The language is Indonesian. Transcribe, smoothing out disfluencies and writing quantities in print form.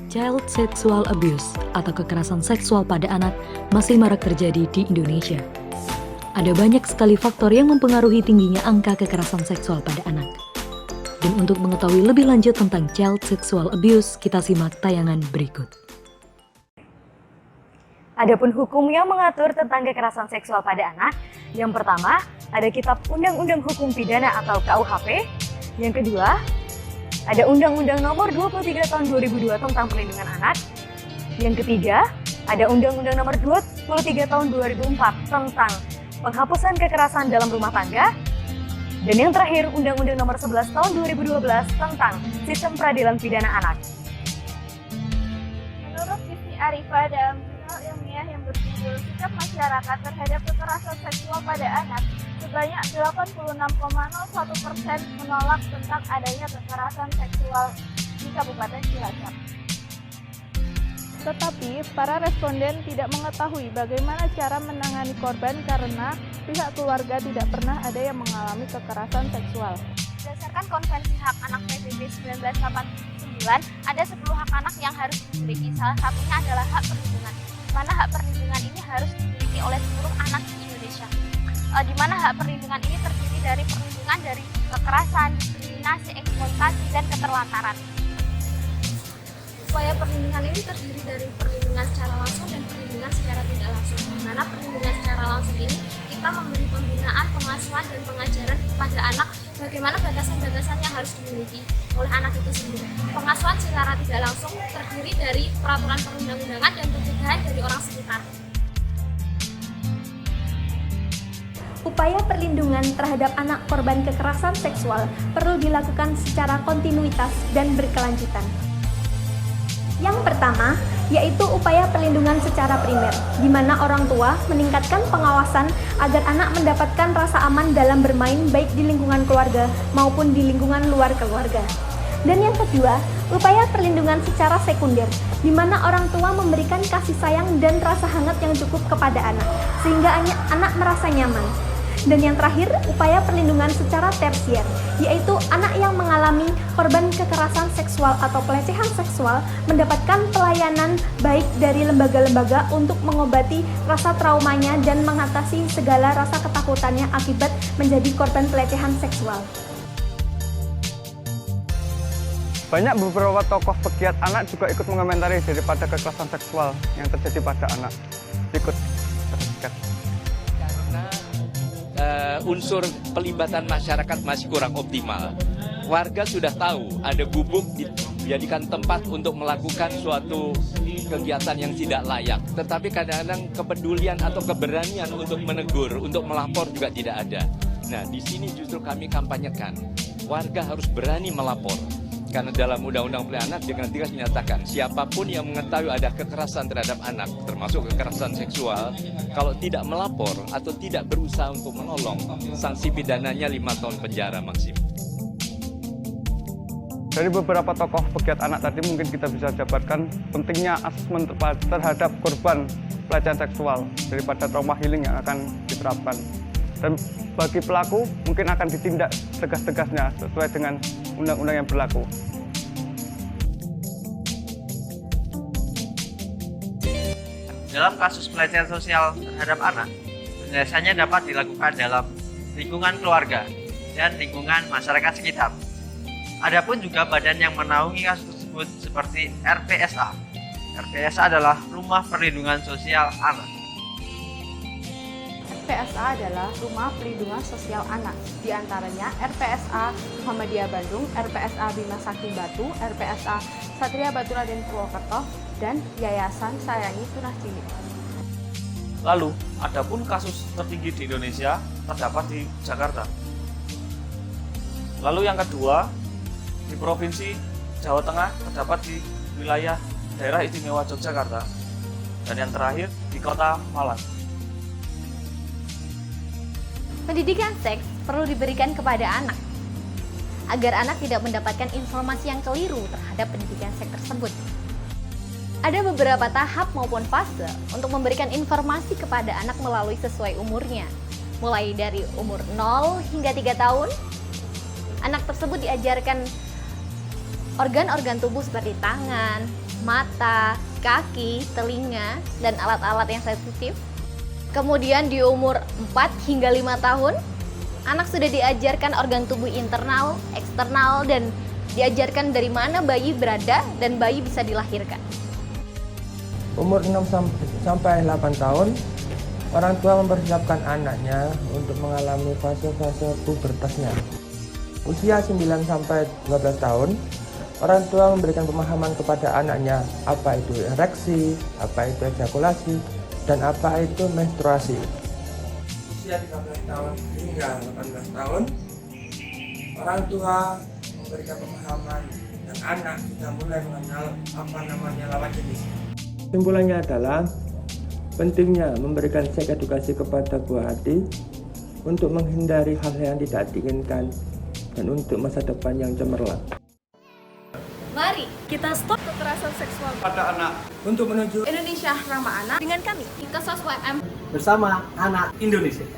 Child sexual abuse atau kekerasan seksual pada anak masih marak terjadi di Indonesia. Ada banyak sekali faktor yang mempengaruhi tingginya angka kekerasan seksual pada anak. Dan untuk mengetahui lebih lanjut tentang child sexual abuse, kita simak tayangan berikut. Adapun hukum yang mengatur tentang kekerasan seksual pada anak, yang pertama, ada Kitab Undang-Undang Hukum Pidana atau KUHP. Yang kedua, ada Undang-Undang Nomor 23 Tahun 2002 tentang Perlindungan Anak. Yang ketiga, ada Undang-Undang Nomor 23 Tahun 2004 tentang Penghapusan Kekerasan dalam Rumah Tangga. Dan yang terakhir, Undang-Undang Nomor 11 Tahun 2012 tentang Sistem Peradilan Pidana Anak. Menurut Siti Arifah dalam jurnal ilmiah yang berjudul Sikap Masyarakat Terhadap Kekerasan Seksual pada Anak, sebanyak 86,01% menolak tentang adanya kekerasan seksual di Kabupaten Cilacap. Tetapi, para responden tidak mengetahui bagaimana cara menangani korban karena pihak keluarga tidak pernah ada yang mengalami kekerasan seksual. Berdasarkan Konvensi Hak Anak PBB 1989, ada 10 hak anak yang harus dimiliki. Salah satunya adalah hak perlindungan, di mana hak perlindungan ini harus dimiliki oleh seluruh anak di Indonesia. Di mana hak perlindungan ini terdiri dari perlindungan dari kekerasan, diskriminasi, eksploitasi, dan keterlantaran. Upaya perlindungan ini terdiri dari perlindungan secara langsung dan perlindungan secara tidak langsung. Di mana perlindungan secara langsung ini kita memberi pembinaan, pengasuhan, dan pengajaran kepada anak bagaimana batasan-batasan yang harus dimiliki oleh anak itu sendiri. Pengasuhan secara tidak langsung terdiri dari peraturan perundang-undangan dan pencegahan dari orang sekitar. Upaya perlindungan terhadap anak korban kekerasan seksual perlu dilakukan secara kontinuitas dan berkelanjutan. Yang pertama, yaitu upaya perlindungan secara primer, di mana orang tua meningkatkan pengawasan agar anak mendapatkan rasa aman dalam bermain baik di lingkungan keluarga maupun di lingkungan luar keluarga. Dan yang kedua, upaya perlindungan secara sekunder, di mana orang tua memberikan kasih sayang dan rasa hangat yang cukup kepada anak, sehingga anak merasa nyaman. Dan yang terakhir, upaya perlindungan secara tersier, yaitu anak yang mengalami korban kekerasan seksual atau pelecehan seksual mendapatkan pelayanan baik dari lembaga-lembaga untuk mengobati rasa traumanya dan mengatasi segala rasa ketakutannya akibat menjadi korban pelecehan seksual. Banyak beberapa tokoh pegiat anak juga ikut mengomentari daripada kekerasan seksual yang terjadi pada anak. Ikut terdekat. Unsur pelibatan masyarakat masih kurang optimal. Warga sudah tahu ada gubuk dijadikan tempat untuk melakukan suatu kegiatan yang tidak layak. Tetapi kadang-kadang kepedulian atau keberanian untuk menegur, untuk melapor juga tidak ada. Nah, di sini justru kami kampanyekan. Warga harus berani melapor. Karena dalam Undang-Undang Pelindungan Anak dengan tegas menyatakan siapapun yang mengetahui ada kekerasan terhadap anak, termasuk kekerasan seksual, kalau tidak melapor atau tidak berusaha untuk menolong, sanksi pidananya 5 tahun penjara maksimum. Dari beberapa tokoh pegiat anak tadi mungkin kita bisa jabarkan pentingnya asesmen terhadap korban pelecehan seksual daripada trauma healing yang akan diterapkan. Dan bagi pelaku mungkin akan ditindak tegas-tegasnya sesuai dengan undang-undang yang berlaku. Dalam kasus pelecehan sosial terhadap anak, penyelesaiannya dapat dilakukan dalam lingkungan keluarga dan lingkungan masyarakat sekitar. Adapun juga badan yang menaungi kasus tersebut seperti RPSA. RPSA adalah Rumah Perlindungan Sosial Anak. RPSA adalah Rumah Perlindungan Sosial Anak, di antaranya RPSA Muhammadiyah Bandung, RPSA Bima Sakti Batu, RPSA Satria Batu Raden Purwokerto, dan Yayasan Sayangi Tunah Cilik. Lalu, adapun kasus tertinggi di Indonesia terdapat di Jakarta. Lalu yang kedua, di Provinsi Jawa Tengah terdapat di wilayah Daerah Istimewa Yogyakarta. Dan yang terakhir di Kota Malang. Pendidikan seks perlu diberikan kepada anak, agar anak tidak mendapatkan informasi yang keliru terhadap pendidikan seks tersebut. Ada beberapa tahap maupun fase untuk memberikan informasi kepada anak melalui sesuai umurnya. Mulai dari umur 0 hingga 3 tahun, anak tersebut diajarkan organ-organ tubuh seperti tangan, mata, kaki, telinga, dan alat-alat yang sensitif. Kemudian di umur 4 hingga 5 tahun, anak sudah diajarkan organ tubuh internal, eksternal, dan diajarkan dari mana bayi berada dan bayi bisa dilahirkan. Umur 6 sampai 8 tahun, orang tua mempersiapkan anaknya untuk mengalami fase-fase pubertasnya. Usia 9 sampai 12 tahun, orang tua memberikan pemahaman kepada anaknya apa itu ereksi, apa itu ejakulasi, dan apa itu menstruasi. Usia 13 tahun hingga 18 tahun, orang tua memberikan pemahaman dan anak sudah mulai mengenal apa namanya lawan jenis. Kesimpulannya adalah pentingnya memberikan seks edukasi kepada buah hati untuk menghindari hal-hal yang tidak diinginkan dan untuk masa depan yang cemerlang. Mari Kita stop Kekerasan seksual pada anak Untuk menuju Indonesia ramah anak dengan kami. ke SOS WM bersama anak Indonesia.